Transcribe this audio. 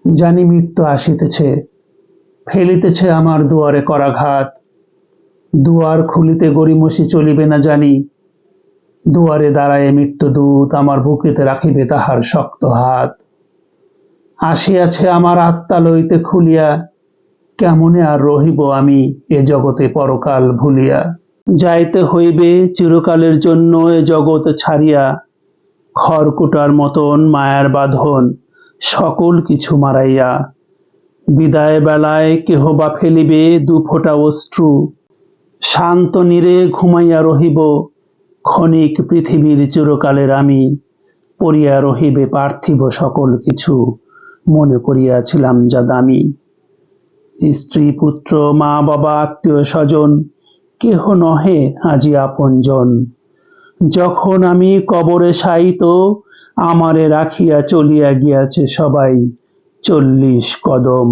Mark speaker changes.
Speaker 1: জানি মৃত্যু আসিতেছে, ফেলিতেছে আমার দুয়ারে করাঘাত। দুয়ার খুলিতে গড়িমসি চলিবে না জানি, দুয়ারে দাঁড়ায় মৃত্যুদূত আমার বুকেতে রাখিবে তাহার শক্ত হাত। আসিয়াছে আমার আত্মা লইতে খুলিয়া, কেমনে আর রহিব আমি এ জগতে পরকাল ভুলিয়া। যাইতে হইবে চিরকালের জন্য এ জগৎ ছাড়িয়া, খড়কুটার মতন মায়ার বাঁধন সকল কিছু মারাইয়া। বিদায় বেলায় কেহ বা ফেলিবে দুফোঁটা অশ্রু, শান্ত নীরে ঘুমাইয়া রহিব ক্ষণিক পৃথিবীর চিরকালের আমি। পড়িয়া রহিবে পার্থিব সকল কিছু, মনে করিয়াছিলাম যা দামি। স্ত্রী পুত্র মা বাবা আত্মীয় স্বজন কেহ নহে আজি আপনজন। যখন আমি কবরে শায়িত, আমারে রাখিয়া চলিয়া গিয়াছে সবাই 40 কদম।